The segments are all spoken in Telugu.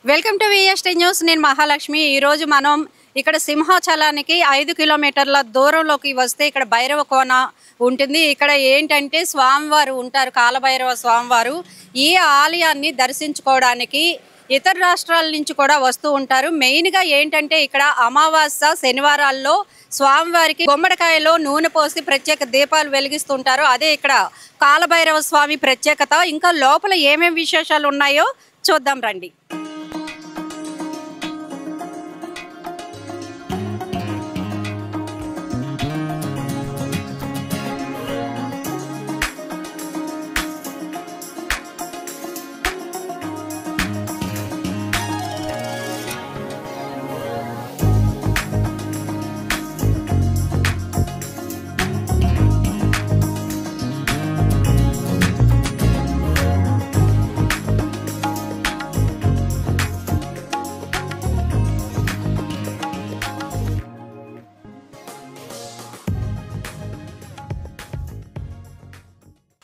Welcome to VST news. నేను మహాలక్ష్మి. ఈరోజు మనం ఇక్కడ సింహాచలానికి 5 కిలోమీటర్ల దూరంలోకి వస్తే ఇక్కడ భైరవ కోన ఉంటుంది. ఇక్కడ ఏంటంటే స్వామివారు ఉంటారు, కాలభైరవ స్వామివారు. ఈ ఆలయాన్ని దర్శించుకోవడానికి ఇతర రాష్ట్రాల నుంచి కూడా వస్తూ ఉంటారు. మెయిన్గా ఏంటంటే ఇక్కడ అమావాస్య శనివారాల్లో స్వామివారికి గుమ్మడికాయలో నూనె పోసి ప్రత్యేక దీపాలు వెలిగిస్తుంటారు. అదే ఇక్కడ కాలభైరవ స్వామి ప్రత్యేకత. ఇంకా లోపల ఏమేమి విశేషాలు ఉన్నాయో చూద్దాం రండి.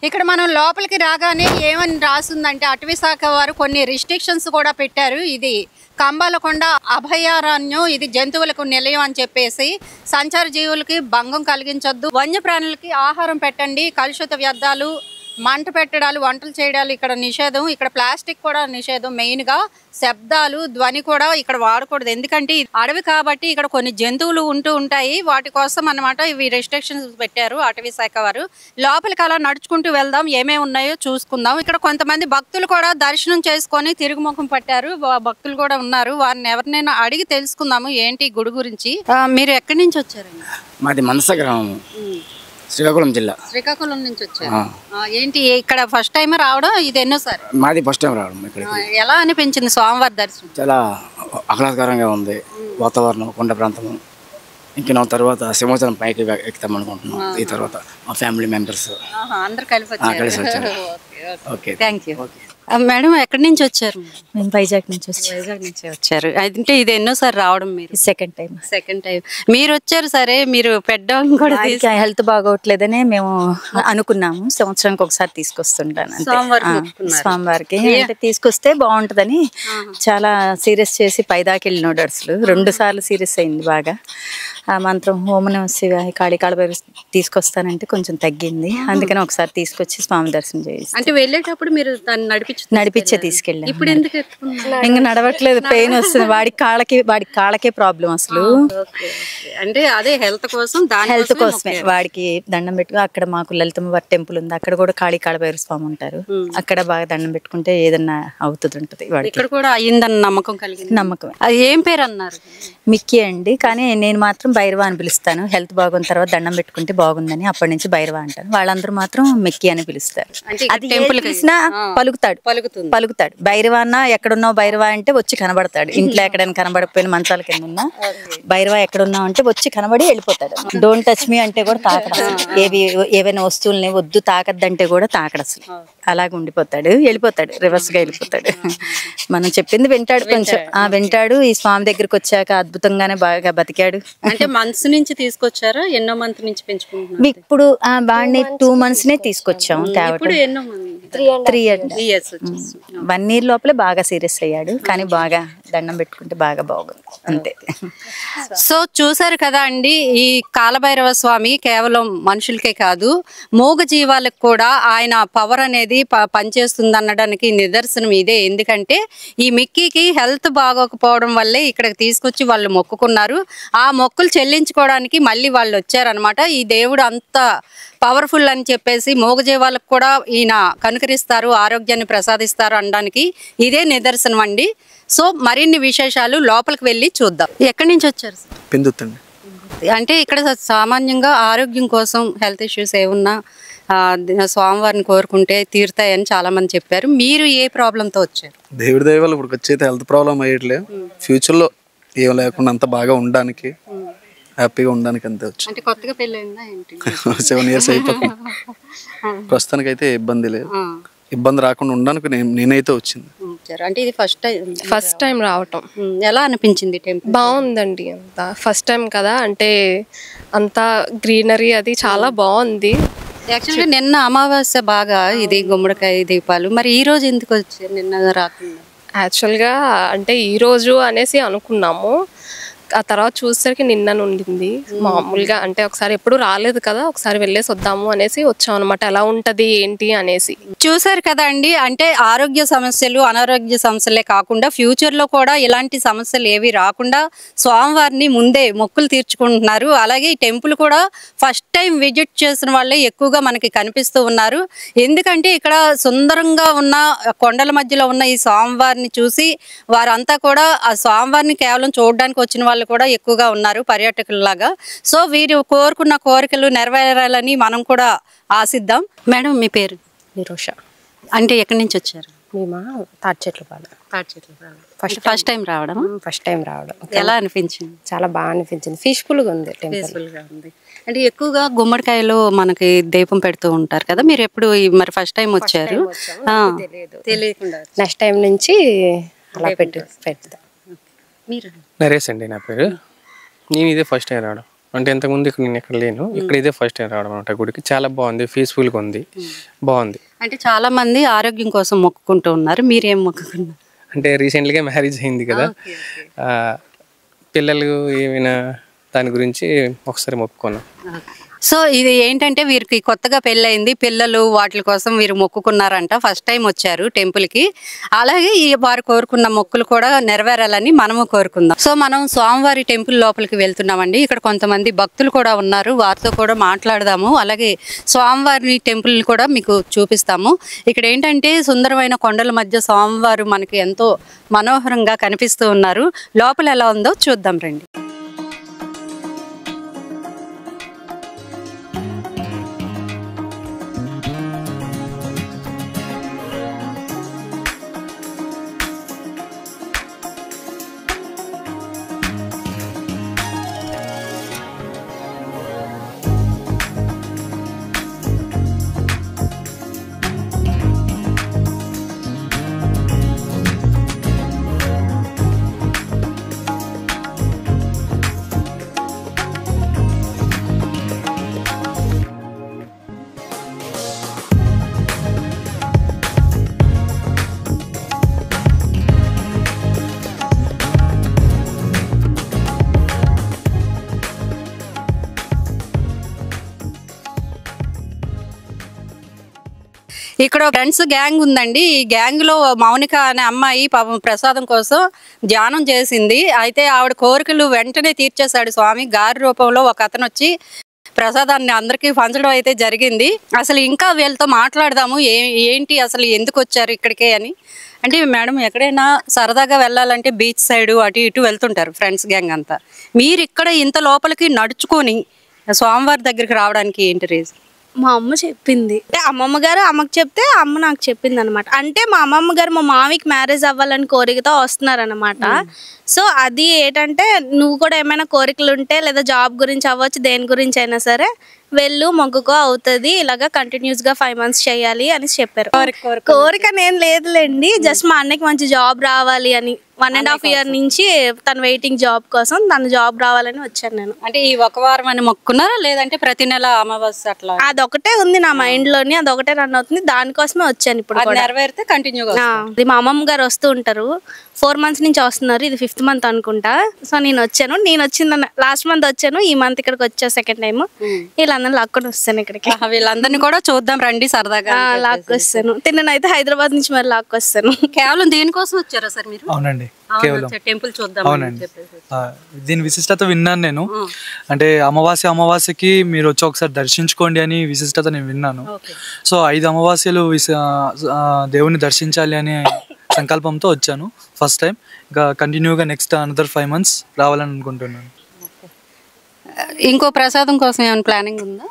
ఇక్కడ మనం లోపలికి రాగానే ఏమని రాస్తుందంటే అటవీ శాఖ వారు కొన్ని రిస్ట్రిక్షన్స్ కూడా పెట్టారు. ఇది కంబాలకొండ అభయారణ్యం, ఇది జంతువులకు నిలయం అని చెప్పేసి సంచార జీవులకి భంగం కలిగించొద్దు, వన్యప్రాణులకి ఆహారం పెట్టండి, కలుషిత వ్యర్థాలు, మంట పెట్టడాలు, వంటలు చేయడాలు ఇక్కడ నిషేధం. ఇక్కడ ప్లాస్టిక్ కూడా నిషేధం. మెయిన్గా శబ్దాలు, ధ్వని కూడా ఇక్కడ వాడకూడదు. ఎందుకంటే అడవి కాబట్టి ఇక్కడ కొన్ని జంతువులు ఉంటూ ఉంటాయి. వాటి కోసం అన్నమాట ఇవి రెస్ట్రిక్షన్స్ పెట్టారు అటవీ శాఖ వారు. లోపలికి అలా నడుచుకుంటూ వెళ్దాం, ఏమేమి ఉన్నాయో చూసుకుందాం. ఇక్కడ కొంతమంది భక్తులు కూడా దర్శనం చేసుకొని తిరుగుముఖం పట్టారు. భక్తులు కూడా ఉన్నారు. వారిని ఎవరినైనా అడిగి తెలుసుకుందాము ఏంటి గుడి గురించి. మీరు ఎక్కడి నుంచి వచ్చారండి? మాది మనస గ్రామం, శ్రీకాకుళం జిల్లా. శ్రీకాకుళం నుంచి వచ్చారు. ఏంటి ఇక్కడ ఫస్ట్ టైం రావడం? ఇది ఎన్నోసారి? మాది ఫస్ట్ టైం రావడం. ఇక్కడ ఎలా అనిపించింది స్వామివారి దర్శనం? చాలా ఆహ్లాదకరంగా ఉంది వాతావరణం, కొండ ప్రాంతము. ఇంక తర్వాత సింహాచలం పైకి ఎక్కుతాం అనుకుంటున్నాం. ఈ తర్వాత మా ఫ్యామిలీ మెంబర్స్ అందరు కలిసి వచ్చారు. Okay, thank you. మేడం ఎక్కడి నుంచి వచ్చారు? మేము వైజాగ్ నుంచి వచ్చారు. అంటే ఇది ఎన్నోసారి రావడం? మీరు సెకండ్ టైం. మీరు వచ్చారు. సరే, మీరు పెట్టడం కూడా హెల్త్ బాగోట్లేదని మేము అనుకున్నాము. సంవత్సరానికి ఒకసారి తీసుకొస్తుంటాను స్వామివారికి. అంటే తీసుకొస్తే బాగుంటుందని చాలా సీరియస్ చేసి పైదాకి వెళ్ళినాడు. అసలు 2 సార్లు సీరియస్ అయింది బాగా. ఆ మంత్రం ఓం శివ కాళికాళభైరవ తీసుకొస్తానంటే కొంచెం తగ్గింది. అందుకని ఒకసారి తీసుకొచ్చి స్వామి దర్శనం చేసి. అంటే వెళ్ళేటప్పుడు మీరు నడిపించే తీసుకెళ్ళాం. ఇప్పుడు ఎందుకు ఇంకా నడవట్లేదు, పెయిన్ వస్తుంది. వాడి కాళ్ళకే ప్రాబ్లం అసలు. అంటే అదే హెల్త్ కోసమే వాడికి దండం పెట్టుకుని అక్కడ మాకు లలితమ్మ టెంపుల్ ఉంది. అక్కడ కూడా కాళికాళభైరవ స్వామి ఉంటారు. అక్కడ బాగా దండం పెట్టుకుంటే ఏదన్నా అవుతుంది ఉంటది. వాడికి ఇక్కడ కూడా అయ్యిందన్న నమ్మకం కలిగింది. నమ్మకం. అది ఏం పేరు అన్నారు? మిక్కీ అండి. కానీ నేను మాత్రం భైరవ అని పిలుస్తాను. హెల్త్ బాగున్న తర్వాత దండం పెట్టుకుంటే బాగుందని అప్పటి నుంచి భైరవ అంటాను. వాళ్ళందరూ మాత్రం మిక్కీ అని పిలుస్తారు. అది టెంపుల్ పిలిచినా పలుకుతాడు. భైరవ అన్న ఎక్కడున్నావు భైరవ అంటే వచ్చి కనబడతాడు. ఇంట్లో ఎక్కడైనా కనబడకపోయిన మంచాల కింద ఉన్నా భైరవ ఎక్కడున్నావు అంటే వచ్చి కనబడి వెళ్ళిపోతాడు. డోంట్ టచ్ మీ అంటే కూడా తాకడు. ఏవైనా వస్తువుల్ని వద్దు తాకద్దంటే కూడా తాకడు. అసలు అలాగే ఉండిపోతాడు, వెళ్ళిపోతాడు, రివర్స్ గా వెళ్ళిపోతాడు. మనం చెప్పింది వింటాడు, కొంచెం వింటాడు. ఈ స్వామి దగ్గరికి వచ్చాక అద్భుతంగానే బాగా బతికాడు. అంటే మంత్స్ నుంచి తీసుకొచ్చారా? ఎన్నో మంత్ నుంచి పెంచుకుంటున్నారు? ఇప్పుడు వాడిని 2 months నే తీసుకొచ్చాము. 3 years 1 year లోపలే బాగా సీరియస్ అయ్యాడు. కానీ బాగా దండం పెట్టుకుంటే బాగా బాగుంది అంతే. సో చూసారు కదా అండి, ఈ కాలభైరవ స్వామి కేవలం మనుషులకే కాదు మూగ జీవాలకు కూడా ఆయన పవర్ అనేది పనిచేస్తుంది అనడానికి నిదర్శనం ఇదే. ఎందుకంటే ఈ మిక్కీకి హెల్త్ బాగోకపోవడం వల్లే ఇక్కడికి తీసుకొచ్చి వాళ్ళు మొక్కుకున్నారు. ఆ మొక్కులు చెల్లించుకోవడానికి మళ్ళీ వాళ్ళు వచ్చారనమాట. ఈ దేవుడు అంత పవర్ఫుల్ అని చెప్పేసి మూగజీవాలకు కూడా ఈయన కనుకరిస్తారు, ఆరోగ్యాన్ని ప్రసాదిస్తారు అనడానికి ఇదే నిదర్శనం అండి. సో మరిన్ని విశేషాలు లోపలికి వెళ్ళి చూద్దాం. ఎక్కడి నుంచి వచ్చారు? పెందుతండి. అంటే ఇక్కడ సామాన్యంగా ఆరోగ్యం కోసం హెల్త్ ఇష్యూస్ ఏమున్నా స్వామివారిని కోరుకుంటే తీరుతాయని చాలా మంది చెప్పారు. మీరు ఏ ప్రాబ్లంతో వచ్చారు? దేవుడి దయ వల్ల ఇప్పుడు వచ్చేది హెల్త్ ప్రాబ్లం అయ్యట్లేదు. ఫ్యూచర్లో ఏం లేకుండా అంత బాగా ఉండడానికి, హ్యాపీగా ఉండడానికి అంతే వచ్చి. అంటే కొత్తగా పెళ్ళైందా ఏంటి? 7 years అయిపోతుంది. ప్రస్తుతానికైతే ఇబ్బంది లేదు. ఇబ్బంది రాకుండా ఉండడానికి నేనైతే వచ్చింది. అంటే ఇది ఫస్ట్ టైం రావటం. ఎలా అనిపించింది టెంపుల్? బాగుందండి. అంతా ఫస్ట్ టైం కదా, అంటే అంతా గ్రీనరీ అది చాలా బాగుంది. యాక్చువల్గా నిన్న అమావాస్య బాగా ఇది గుమ్మడికాయ దీపాలు, మరి ఈ రోజు ఎందుకు వచ్చారు నిన్న రాకుండా? యాక్చువల్గా అంటే ఈరోజు అనేసి అనుకున్నాము, ఆ తర్వాత చూసేసరికి నిన్న ఉండింది. మామూలుగా అంటే ఒకసారి ఎప్పుడు రాలేదు కదా, ఒకసారి వెళ్ళేసి వద్దాము అనేసి వచ్చాం అనమాట, ఎలా ఉంటది ఏంటి అనేసి. చూసారు కదా అండి, అంటే ఆరోగ్య సమస్యలు అనారోగ్య సమస్యలే కాకుండా ఫ్యూచర్లో కూడా ఇలాంటి సమస్యలు ఏవి రాకుండా స్వామివారిని ముందే మొక్కులు తీర్చుకుంటున్నారు. అలాగే ఈ టెంపుల్ కూడా ఫస్ట్ టైం విజిట్ చేసిన వాళ్ళే ఎక్కువగా మనకి కనిపిస్తూ ఉన్నారు. ఎందుకంటే ఇక్కడ సుందరంగా ఉన్న కొండల మధ్యలో ఉన్న ఈ స్వామివారిని చూసి వారంతా కూడా ఆ స్వామివారిని కేవలం చూడడానికి వచ్చిన వాళ్ళు కూడా ఎక్కువగా ఉన్నారు పర్యాటకుల్లాగా. సో వీరు కోరుకున్న కోరికలు నెరవేరాలని మనం కూడా ఆశిద్దాం. మేడం మీ పేరు? నిరోష. అంటే ఎక్కడి నుంచి వచ్చారు? మేము తాడిచెట్లపాలెం. ఫస్ట్ టైం రావడం? ఫస్ట్ టైం రావడం. ఎలా అనిపించింది? చాలా బాగా అనిపించింది, పీస్ఫుల్గా ఉంది టెంపుల్. అంటే ఎక్కువగా గుమ్మడికాయలో మనకి దీపం పెడుతూ ఉంటారు కదా, మీరు ఎప్పుడు మరి ఫస్ట్ టైం వచ్చారు? తెలియకుండా నెక్స్ట్ టైం నుంచి అలా పెడతా. మీరు? నరేష్ అండి నా పేరు. నేను ఇదే ఫస్ట్ టైం రావడం, అంటే ఇంతకుముందు ఇక్కడ నేను ఎక్కడ లేను, ఇక్కడ ఇదే ఫస్ట్ టైం రావడం అనమాట. గుడికి చాలా బాగుంది, పీస్ఫుల్గా ఉంది, బాగుంది. అంటే చాలా మంది ఆరోగ్యం కోసం మొక్కుకుంటూ ఉన్నారు, మీరేం మొక్కుకున్నారు? అంటే రీసెంట్గా మ్యారేజ్ అయింది కదా, పిల్లలు ఏమైనా దాని గురించి ఒకసారి మొక్కుకున్నాం. సో ఇది ఏంటంటే వీరికి కొత్తగా పెళ్ళయింది, పిల్లలు వాటి కోసం వీరు మొక్కుకున్నారంట, ఫస్ట్ టైం వచ్చారు టెంపుల్కి. అలాగే ఈ వారు కోరుకున్న మొక్కులు కూడా నెరవేరాలని మనము కోరుకుందాం. సో మనం స్వామివారి టెంపుల్ లోపలికి వెళ్తున్నామండి. ఇక్కడ కొంతమంది భక్తులు కూడా ఉన్నారు, వారితో కూడా మాట్లాడదాము. అలాగే స్వామివారి టెంపుల్ కూడా మీకు చూపిస్తాము. ఇక్కడ ఏంటంటే సుందరమైన కొండల మధ్య స్వామివారు మనకి ఎంతో మనోహరంగా కనిపిస్తూ ఉన్నారు. లోపల ఎలా ఉందో చూద్దాం రండి. ఇక్కడ ఫ్రెండ్స్ గ్యాంగ్ ఉందండి. ఈ గ్యాంగ్ లో మౌనిక అనే అమ్మాయి పాపం ప్రసాదం కోసం ధ్యానం చేసింది. అయితే ఆవిడ కోరికలు వెంటనే తీర్చేశాడు స్వామి. గారి రూపంలో ఒక అతను వచ్చి ప్రసాదాన్ని అందరికీ పంచడం అయితే జరిగింది. అసలు ఇంకా వీళ్ళతో మాట్లాడదాము, ఏంటి అసలు ఎందుకు వచ్చారు ఇక్కడికే అని. అంటే మేడం ఎక్కడైనా సరదాగా వెళ్ళాలంటే బీచ్ సైడ్ అటు ఇటు వెళ్తుంటారు ఫ్రెండ్స్ గ్యాంగ్ అంతా. మీరు ఇక్కడ ఇంత లోపలికి నడుచుకొని స్వామివారి దగ్గరికి రావడానికి ఏంటి రీజన్? మా అమ్మ చెప్పింది. అమ్మమ్మ గారు అమ్మకి చెప్తే అమ్మ నాకు చెప్పింది అనమాట. అంటే మా అమ్మమ్మ గారు మా మామికి మ్యారేజ్ అవ్వాలని కోరికతో వస్తున్నారనమాట. సో అది ఏంటంటే నువ్వు కూడా ఏమైనా కోరికలు ఉంటే లేదా జాబ్ గురించి అవ్వచ్చు, దేని గురించి అయినా సరే వెళ్ళు, మొక్కుకో, అవుతుంది, ఇలాగా కంటిన్యూస్ గా 5 months చేయాలి అని చెప్పారు. కోరిక నేను లేదులేండి, జస్ట్ మా అన్నకి మంచి జాబ్ రావాలి అని 1.5 year నుంచి తను వెయిటింగ్ జాబ్ కోసం, తను జాబ్ రావాలని వచ్చాను నేను. అంటే ఈ ఒక వారం అని మొక్కున్నారా లేదంటే ప్రతి నెల అమావాస్య అట్లా? అదొకటే ఉంది నా మైండ్ లోని, అదొకటే రన్ అవుతుంది, దానికోసమే వచ్చాను. ఇప్పుడు నెరవేరితే కంటిన్యూగా. మా అమ్మమ్మ గారు వస్తూ ఉంటారు, 4 months నుంచి వస్తున్నారు, ఇది 5th month అనుకుంటా. సో నేను వచ్చాను, నేను వచ్చింది లాస్ట్ మంత్ వచ్చాను, ఈ మంత్ ఇక్కడికి వచ్చా సెకండ్ టైం. వీళ్ళందరూ లాక్కొని వస్తాను ఇక్కడికి. వీళ్ళందరినీ కూడా చూద్దాం రండి సరదాగా. లాక్కొస్తాను, తిన్ననైతే హైదరాబాద్ నుంచి మరి లాక్కొస్తాను. కేవలం దీనికోసం వచ్చారా సార్ మీరు? అవునండి, కేవలం టెంపుల్ చూద్దాం. అవునండి, దీని విశిష్టత విన్నాను నేను. అంటే అమావాస్యకి మీరు వచ్చి ఒకసారి దర్శించుకోండి అని విశిష్టత నేను విన్నాను. సో 5 అమావాస్యలు దేవుని దర్శించాలి అనే సంకల్పంతో వచ్చాను ఫస్ట్ టైం. ఇంకా కంటిన్యూగా నెక్స్ట్ అనదర్ 5 months రావాలని అనుకుంటున్నాను. ఇంకో ప్రసాదం కోసం ఏమైనా ప్లానింగ్ ఉందా?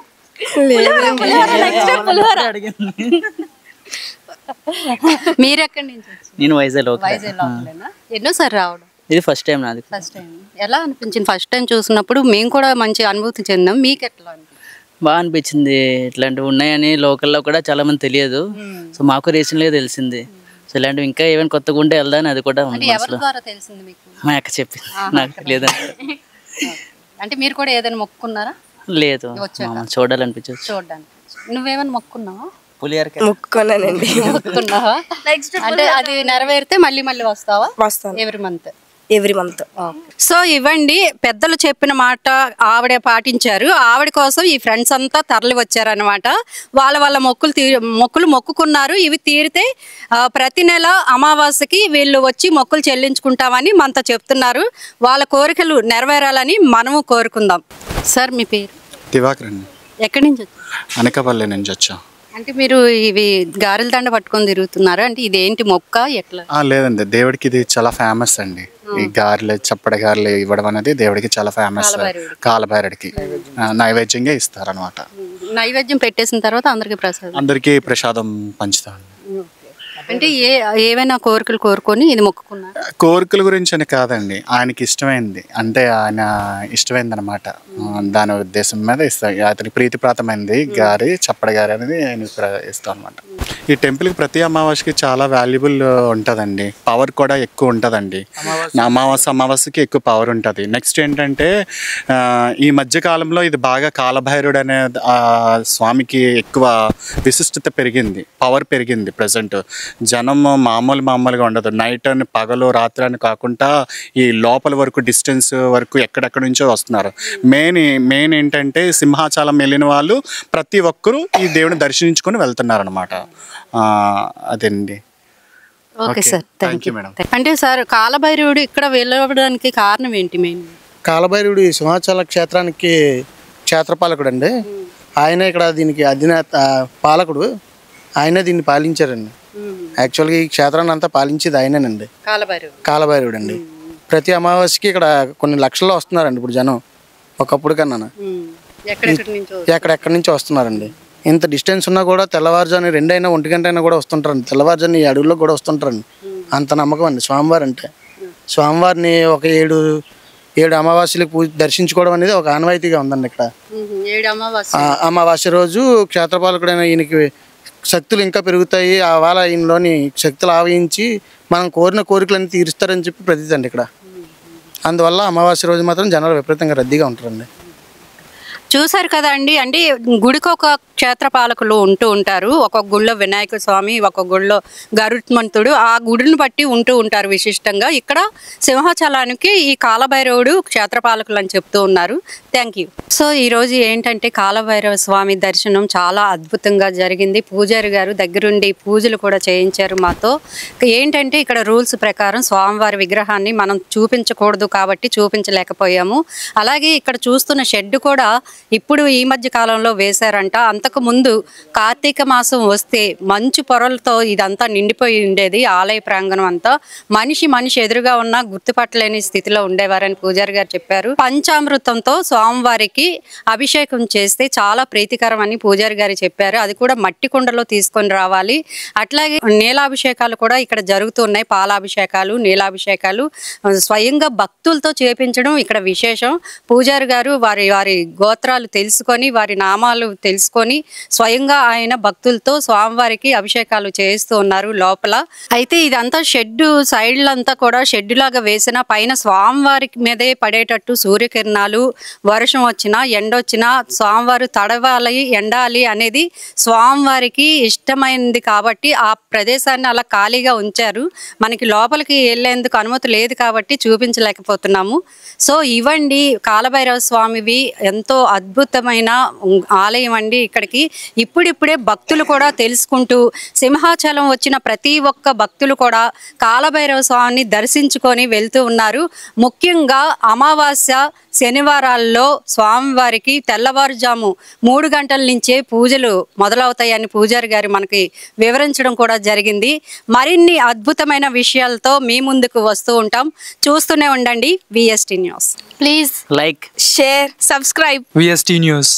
మీరు ఎక్కడి నుంచి? నేను వైజాగ్. ఎన్నోసారి రావడం? ఇది ఫస్ట్ టైం నాది. First time. ఎలా అనిపించింది? ఫస్ట్ టైం చూసినప్పుడు మేము కూడా మంచి అనుభూతి చెందాం, మీకు ఎట్లా అనిపించింది? బాగా అనిపించింది. ఇట్లాంటివి ఉన్నాయని లోకల్లో కూడా చాలా మంది తెలియదు. సో మాకు రీసెంట్గా తెలిసింది. సో ఇలాంటివి ఇంకా ఏమైనా కొత్తగా ఉంటే వెళ్దాని అది కూడా ఉంది మనసులో. మా అక్క చెప్పింది, నాకు తెలియదండి. అంటే మీరు కూడా ఏదైనా మొక్కుకున్నారా? లేదు, చూడాలనిపించదు. చూడడానికి. నువ్వేమైనా మొక్కుకున్నావా? మొక్కుకున్నానండి. మొక్కుకున్నావా? అంటే అది నెరవేరితే మళ్ళీ మళ్ళీ వస్తావా? వస్తాను ఎవ్రీ మంత్. సో ఇవ్వండి, పెద్దలు చెప్పిన మాట ఆవిడ పాటించారు. ఆవిడ కోసం ఈ ఫ్రెండ్స్ అంతా తరలి వచ్చారనమాట. వాళ్ళ మొక్కులు మొక్కుకున్నారు. ఇవి తీరితే ప్రతి నెల అమావాస్యకి వీళ్ళు వచ్చి మొక్కులు చెల్లించుకుంటామని మనతో చెప్తున్నారు. వాళ్ళ కోరికలు నెరవేరాలని మనము కోరుకుందాం. సార్ మీ పేరు? దివాకర్ అండి. ఎక్కడి నుంచి వచ్చారు? అనకాపల్లి నుంచి వచ్చా. అంటే మీరు ఇవి గారెల దండ పట్టుకొని తిరుగుతున్నారు అంటే ఇదేంటి మొక్క ఎట్లా? లేదండి, దేవుడికి ఇది చాలా ఫేమస్ అండి. ఈ గారెలు, చప్పటి గారెలు ఇవ్వడం అనేది దేవుడికి చాలా ఫేమస్. కాలభైరుడికి నైవేద్యంగా ఇస్తారనమాట. నైవేద్యం పెట్టేసిన తర్వాత అందరికి ప్రసాదం పంచుతారు. అంటే ఏవైనా కోరికలు కోరుకొని ఇది మొక్కుకున్నారు? కోరికల గురించి అని కాదండి, ఆయనకి ఇష్టమైంది అంటే ఆయన ఇష్టమైంది అనమాట. దాని ఉద్దేశం మీద ఇస్తాం. అతనికి ప్రీతిప్రాతమైంది గారి, చప్పడి గారి అనేది ఆయన ఇస్తాం అనమాట. ఈ టెంపుల్కి ప్రతి అమావాస్యకి చాలా వాల్యుబుల్ ఉంటుందండి. పవర్ కూడా ఎక్కువ ఉంటుందండి. అమావాస్యకి ఎక్కువ పవర్ ఉంటుంది. నెక్స్ట్ ఏంటంటే ఈ మధ్యకాలంలో ఇది బాగా కాలభైరుడు అనే స్వామికి ఎక్కువ విశిష్టత పెరిగింది, పవర్ పెరిగింది. ప్రజెంట్ జనం మామూలుగా ఉండదు. నైట్ అని, పగలు, రాత్రి అని కాకుండా ఈ లోపల వరకు, డిస్టెన్స్ వరకు ఎక్కడెక్కడి నుంచో వస్తున్నారు. మెయిన్ ఏంటంటే సింహాచలం వెళ్ళిన వాళ్ళు ప్రతి ఒక్కరూ ఈ దేవుని దర్శించుకొని వెళ్తున్నారు అనమాట. అదండి. Okay sir, thank you madam. అంటే సార్ కాలభైరవుడు ఇక్కడ వెళ్ళడానికి కారణం ఏంటి? మెయిన్ కాలభైరవుడు సింహాచల క్షేత్రానికి క్షేత్రపాలకుడు అండి. ఆయన ఇక్కడ దీనికి అధినేత, పాలకుడు. ఆయనే దీన్ని పాలించారండి. యాక్చువల్గా ఈ క్షేత్రాన్ని అంతా పాలించేది ఆయనేనండి, కాలభైరవుడు అండి. ప్రతి అమావాస్యకి ఇక్కడ కొన్ని లక్షల్లో వస్తున్నారండి ఇప్పుడు జనం. ఒకప్పుడు కన్నా ఎక్కడెక్కడి నుంచో వస్తున్నారండి. ఇంత డిస్టెన్స్ ఉన్నా కూడా తెల్లవారుజాని 2 అయినా 1 గంట అయినా కూడా వస్తుంటారండి. తెల్లవారుజాని ఈ అడవుల్లో కూడా వస్తుంటారండి. అంత నమ్మకం అండి స్వామివారు అంటే. స్వామివారిని ఒక 7 అమావాస్యలకు దర్శించుకోవడం అనేది ఒక ఆనవాయితీగా ఉందండి ఇక్కడ. అమావాస్య రోజు క్షేత్రపాలకుడైన ఈయనకి శక్తులు ఇంకా పెరుగుతాయి. వాళ్ళ ఈయనలోని శక్తులు ఆవహించి మనం కోరిన కోరికలన్నీ తీరుస్తారని చెప్పి ప్రతీతి అండి ఇక్కడ. అందువల్ల అమావాస్య రోజు మాత్రం జనాలు విపరీతంగా రద్దీగా ఉంటారండి. చూసారు కదా అండి. అంటే గుడికి ఒక క్షేత్రపాలకులు ఉంటూ ఉంటారు. ఒక గుళ్ళో వినాయక స్వామి, ఒక గుళ్ళో గరుత్మంతుడు, ఆ గుడిని బట్టి ఉంటూ ఉంటారు విశిష్టంగా. ఇక్కడ సింహాచలానికి ఈ కాలభైరవుడు క్షేత్రపాలకులు అని చెప్తూ ఉన్నారు. Thank you. సో ఈరోజు ఏంటంటే కాలభైరవ స్వామి దర్శనం చాలా అద్భుతంగా జరిగింది. పూజారి గారు దగ్గరుండి పూజలు కూడా చేయించారు మాతో. ఏంటంటే ఇక్కడ రూల్స్ ప్రకారం స్వామివారి విగ్రహాన్ని మనం చూపించకూడదు కాబట్టి చూపించలేకపోయాము. అలాగే ఇక్కడ చూస్తున్న షెడ్ కూడా ఇప్పుడు ఈ మధ్య కాలంలో వేశారంట. అంతకు ముందు కార్తీక మాసం వస్తే మంచు పొరలతో ఇదంతా నిండిపోయి ఉండేది. ఆలయ ప్రాంగణం అంతా మనిషి ఎదురుగా ఉన్న గుర్తుపట్టలేని స్థితిలో ఉండేవారని పూజారి గారు చెప్పారు. పంచామృతంతో స్వామివారికి అభిషేకం చేస్తే చాలా ప్రీతికరం అని పూజారి గారు చెప్పారు. అది కూడా మట్టి కుండలో తీసుకొని రావాలి. అట్లాగే నీలాభిషేకాలు కూడా ఇక్కడ జరుగుతున్నాయి. పాలాభిషేకాలు, నీలాభిషేకాలు స్వయంగా భక్తులతో చేపించడం ఇక్కడ విశేషం. పూజారి గారు వారి గోత్రాలు తెలుసుకొని, వారి నామాలు తెలుసుకొని స్వయంగా ఆయన భక్తులతో స్వామివారికి అభిషేకాలు చేస్తూ ఉన్నారు లోపల. అయితే ఇదంతా షెడ్ సైడ్లంతా కూడా షెడ్ లాగా వేసిన, పైన స్వామివారికి మీదే పడేటట్టు సూర్యకిరణాలు, వర్షం వచ్చినా ఎండొచ్చినా స్వామివారు తడవాలి, ఎండాలి అనేది స్వామివారికి ఇష్టమైనది కాబట్టి ఆ ప్రదేశాన్ని అలా ఖాళీగా ఉంచారు. మనకి లోపలికి వెళ్ళేందుకు అనుమతి లేదు కాబట్టి చూపించలేకపోతున్నాము. సో ఇవ్వండి కాలభైరవ స్వామివి ఎంతో అద్భుతమైన ఆలయం అండి. ఇక్కడికి ఇప్పుడిప్పుడే భక్తులు కూడా తెలుసుకుంటూ, సింహాచలం వచ్చిన ప్రతి ఒక్క భక్తులు కూడా కాలభైరవ స్వామిని దర్శించుకొని వెళ్తూ ఉన్నారు. ముఖ్యంగా అమావాస్య శనివారాల్లో స్వామివారికి తెల్లవారుజాము 3 గంటల నుంచే పూజలు మొదలవుతాయని పూజారి గారు మనకి వివరించడం కూడా జరిగింది. మరిన్ని అద్భుతమైన విషయాలతో మీ ముందుకు వస్తూ ఉంటాం. చూస్తూనే ఉండండి VST news. Please like, share, subscribe VST news.